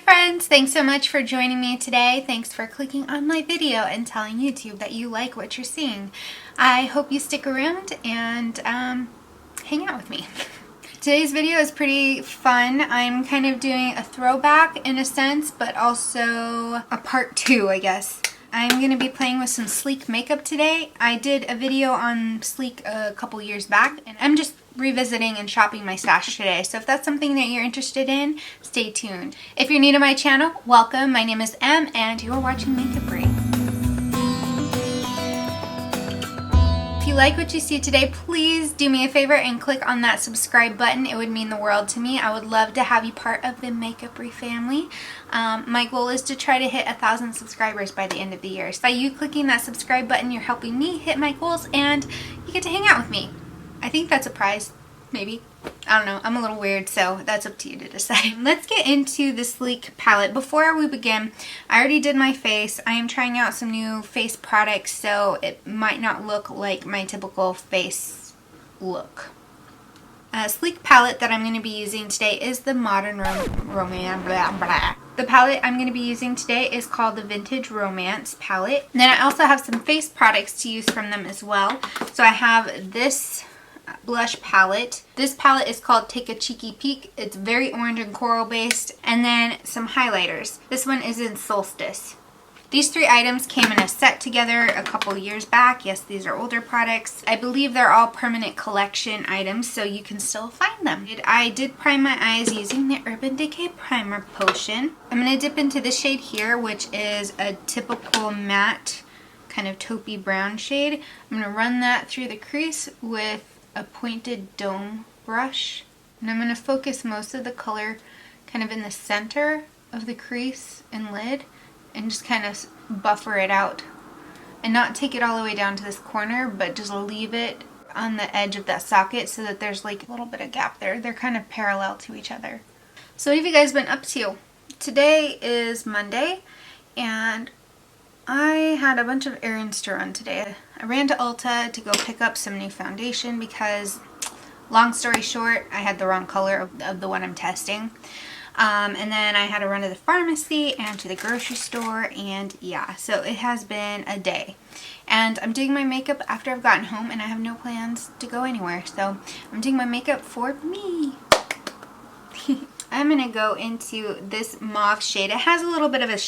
friends, thanks so much for joining me today. Thanks for clicking on my video and telling YouTube that you like what you're seeing. I hope you stick around and hang out with me. Today's video is pretty fun. I'm kind of doing a throwback in a sense, but also a part 2, I guess. I'm going to be playing with some sleek makeup today. I did a video on sleek a couple years back, and I'm just revisiting and shopping my stash today. So if that's something that you're interested in, stay tuned. If you're new to my channel, welcome. My name is Em, and you are watching Makeupry. If you like what you see today, please do me a favor and click on that subscribe button. It would mean the world to me. I would love to have you part of the Makeupry family. My goal is to try to hit 1,000 subscribers by the end of the year. So by you clicking that subscribe button, you're helping me hit my goals and you get to hang out with me. I think that's a prize, maybe. I don't know. I'm a little weird, so that's up to you to decide. Let's get into the sleek palette. Before we begin, I already did my face. I am trying out some new face products, so it might not look like my typical face look. Sleek palette that I'm going to be using today is the Modern Romance. The palette I'm going to be using today is called the Vintage Romance palette. And then I also have some face products to use from them as well. So I have this blush palette. This palette is called Take a Cheeky Peek. It's very orange and coral based. And then some highlighters. This one is in Solstice. These 3 items came in a set together a couple years back. Yes, these are older products. I believe they're all permanent collection items, so you can still find them. I did prime my eyes using the Urban Decay Primer Potion. I'm going to dip into this shade here, which is a typical matte kind of taupey brown shade. I'm going to run that through the crease with a pointed dome brush, and I'm going to focus most of the color kind of in the center of the crease and lid and just kind of buffer it out and not take it all the way down to this corner, but just leave it on the edge of that socket so that there's like a little bit of gap there. They're kind of parallel to each other. So what have you guys been up to? Today is Monday and I had a bunch of errands to run today. I ran to Ulta to go pick up some new foundation because, long story short, I had the wrong color of the one I'm testing. And then I had to run to the pharmacy and to the grocery store, and yeah, so it has been a day. And I'm doing my makeup after I've gotten home and I have no plans to go anywhere. So I'm doing my makeup for me. I'm going to go into this mauve shade. It has a little bit of a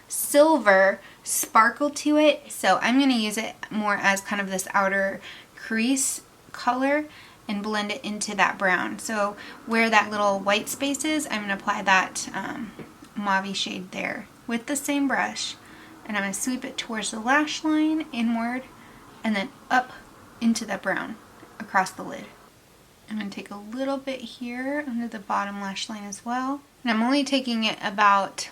silver sparkle to it, so I'm going to use it more as kind of this outer crease color and blend it into that brown. So where that little white space is, I'm going to apply that mauve shade there with the same brush, and I'm going to sweep it towards the lash line inward and then up into that brown across the lid. I'm going to take a little bit here under the bottom lash line as well, and I'm only taking it about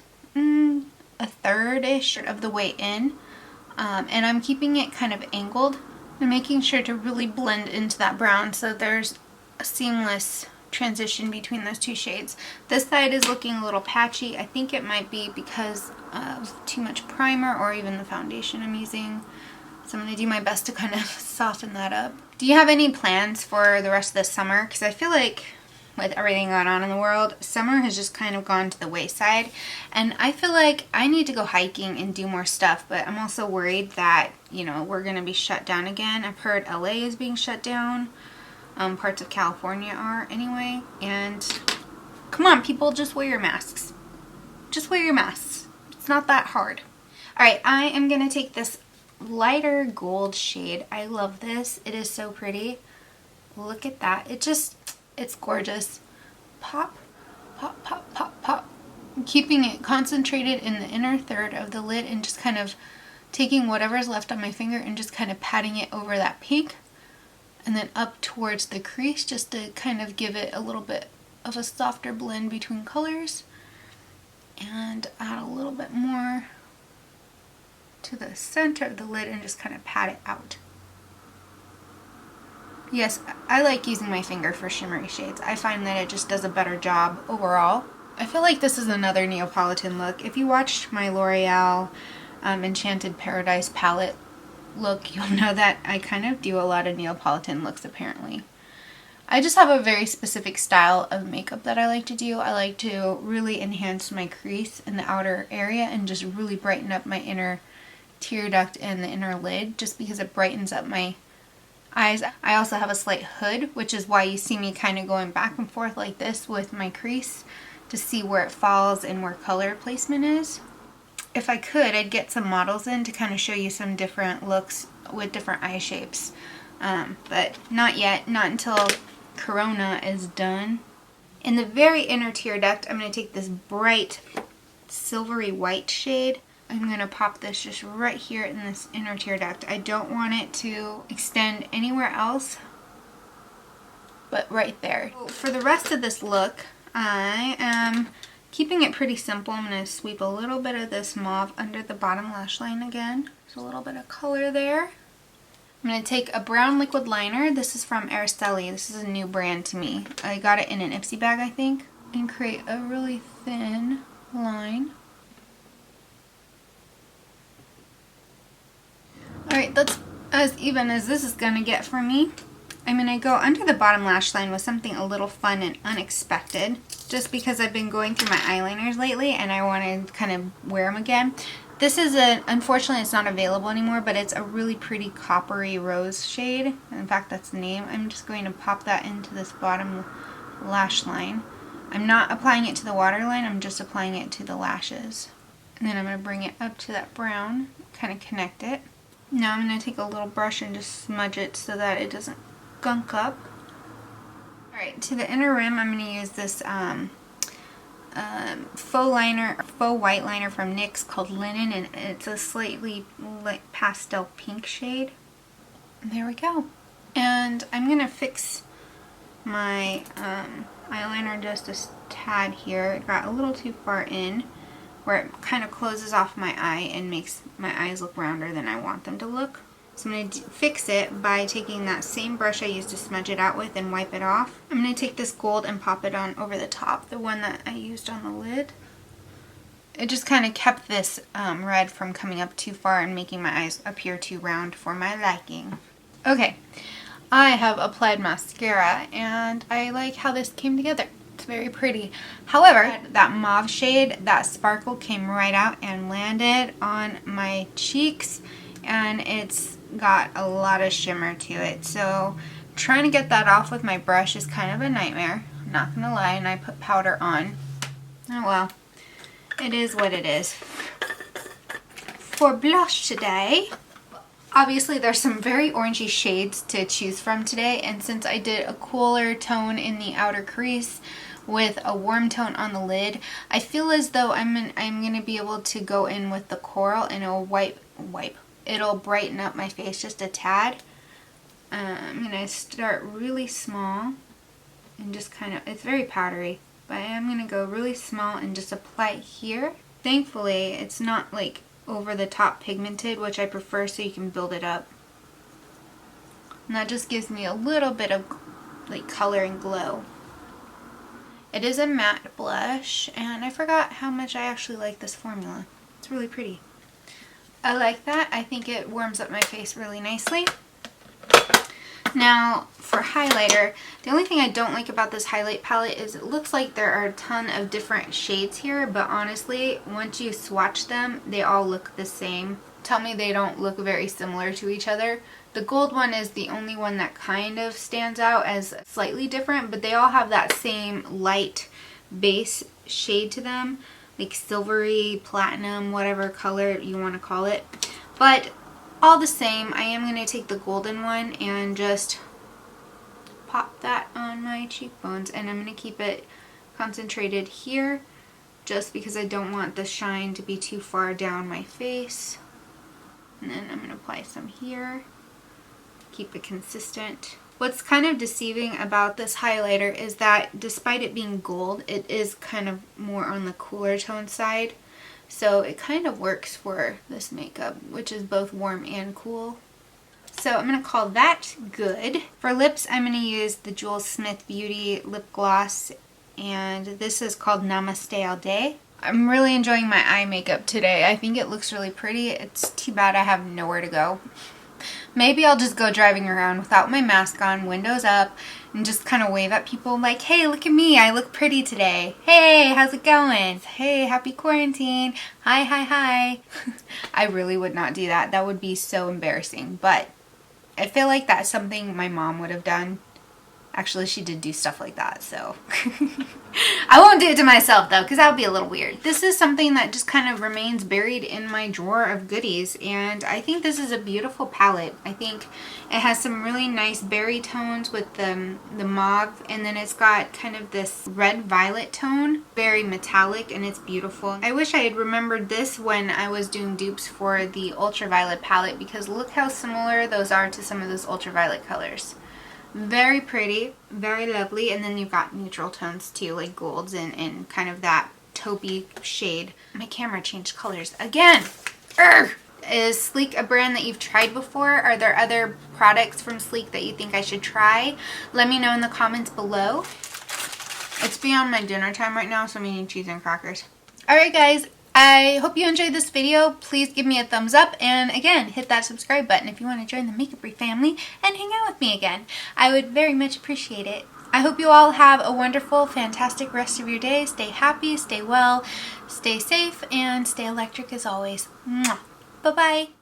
a third-ish of the way in, and I'm keeping it kind of angled and making sure to really blend into that brown so there's a seamless transition between those 2 shades. This side is looking a little patchy. I think it might be because of too much primer or even the foundation I'm using. So I'm going to do my best to kind of soften that up. Do you have any plans for the rest of the summer? Because I feel like with everything going on in the world, summer has just kind of gone to the wayside. And I feel like I need to go hiking and do more stuff, but I'm also worried that, you know, we're going to be shut down again. I've heard LA is being shut down. Parts of California are anyway. And come on, people, just wear your masks. Just wear your masks. It's not that hard. Alright, I am going to take this lighter gold shade. I love this. It is so pretty. Look at that. It's gorgeous. Pop, pop, pop, pop, pop. I'm keeping it concentrated in the inner third of the lid and just kind of taking whatever's left on my finger and just kind of patting it over that pink and then up towards the crease just to kind of give it a little bit of a softer blend between colors, and add a little bit more to the center of the lid and just kind of pat it out. Yes, I like using my finger for shimmery shades. I find that it just does a better job overall. I feel like this is another Neapolitan look. If you watched my L'Oreal Enchanted Paradise palette look, you'll know that I kind of do a lot of Neapolitan looks apparently. I just have a very specific style of makeup that I like to do. I like to really enhance my crease in the outer area and just really brighten up my inner tear duct and the inner lid, just because it brightens up my eyes. I also have a slight hood, which is why you see me kind of going back and forth like this with my crease to see where it falls and where color placement is. If I could, I'd get some models in to kind of show you some different looks with different eye shapes. But not yet, not until Corona is done. In the very inner tear duct, I'm going to take this bright silvery white shade. I'm going to pop this just right here in this inner tear duct. I don't want it to extend anywhere else, but right there. For the rest of this look, I am keeping it pretty simple. I'm going to sweep a little bit of this mauve under the bottom lash line again. There's a little bit of color there. I'm going to take a brown liquid liner. This is from Araceli. This is a new brand to me. I got it in an Ipsy bag, I think. And create a really thin line. Alright, that's as even as this is going to get for me. I'm going to go under the bottom lash line with something a little fun and unexpected. Just because I've been going through my eyeliners lately and I want to kind of wear them again. This is unfortunately it's not available anymore, but it's a really pretty coppery rose shade. In fact, that's the name. I'm just going to pop that into this bottom lash line. I'm not applying it to the waterline, I'm just applying it to the lashes. And then I'm going to bring it up to that brown, kind of connect it. Now I'm going to take a little brush and just smudge it so that it doesn't gunk up. Alright, to the inner rim I'm going to use this faux white liner from NYX called Linen, and it's a slightly like pastel pink shade. There we go. And I'm going to fix my eyeliner just a tad here. It got a little too far in, where it kind of closes off my eye and makes my eyes look rounder than I want them to look. So I'm going to fix it by taking that same brush I used to smudge it out with and wipe it off. I'm going to take this gold and pop it on over the top, the one that I used on the lid. It just kind of kept this red from coming up too far and making my eyes appear too round for my liking. Okay, I have applied mascara and I like how this came together. It's very pretty. However, that mauve shade, that sparkle came right out and landed on my cheeks, and it's got a lot of shimmer to it. So trying to get that off with my brush is kind of a nightmare, not gonna lie, and I put powder on. Oh well, it is what it is. For blush today, obviously there's some very orangey shades to choose from today, and since I did a cooler tone in the outer crease with a warm tone on the lid, I feel as though I'm gonna be able to go in with the coral and it'll brighten up my face just a tad. I'm gonna start really small and just kind of, it's very powdery, but I'm gonna go really small and just apply it here. Thankfully, it's not like over the top pigmented, which I prefer, so you can build it up. And that just gives me a little bit of like color and glow. It is a matte blush, and I forgot how much I actually like this formula. It's really pretty. I like that. I think it warms up my face really nicely. Now, for highlighter, the only thing I don't like about this highlight palette is it looks like there are a ton of different shades here, but honestly, once you swatch them, they all look the same. Tell me they don't look very similar to each other. The gold one is the only one that kind of stands out as slightly different, but they all have that same light base shade to them, like silvery, platinum, whatever color you want to call it. But all the same, I am going to take the golden one and just pop that on my cheekbones, and I'm going to keep it concentrated here just because I don't want the shine to be too far down my face. And then I'm going to apply some here. Keep it consistent. What's kind of deceiving about this highlighter is that despite it being gold, it is kind of more on the cooler tone side. So it kind of works for this makeup, which is both warm and cool. So I'm going to call that good. For lips, I'm going to use the Jewel Smith Beauty lip gloss, and this is called Namaste All Day. I'm really enjoying my eye makeup today. I think it looks really pretty. It's too bad I have nowhere to go. Maybe I'll just go driving around without my mask on, windows up, and just kind of wave at people like, hey, look at me, I look pretty today. Hey, how's it going? Hey, happy quarantine. Hi, hi, hi. I really would not do that. That would be so embarrassing, but I feel like that's something my mom would have done. Actually, she did do stuff like that, so. I won't do it to myself, though, because that would be a little weird. This is something that just kind of remains buried in my drawer of goodies, and I think this is a beautiful palette. I think it has some really nice berry tones with the mauve, and then it's got kind of this red-violet tone. Very metallic, and it's beautiful. I wish I had remembered this when I was doing dupes for the ultraviolet palette, because look how similar those are to some of those ultraviolet colors. Very pretty, very lovely, and then you've got neutral tones too, like golds and kind of that taupey shade. My camera changed colors again. Urgh! Is Sleek a brand that you've tried before? Are there other products from Sleek that you think I should try? Let me know in the comments below. It's beyond my dinner time right now, so I'm eating cheese and crackers. Alright guys, I hope you enjoyed this video. Please give me a thumbs up, and again, hit that subscribe button if you want to join the Makeupry family and hang out with me again. I would very much appreciate it. I hope you all have a wonderful, fantastic rest of your day. Stay happy, stay well, stay safe, and stay electric as always. Mwah. Bye-bye.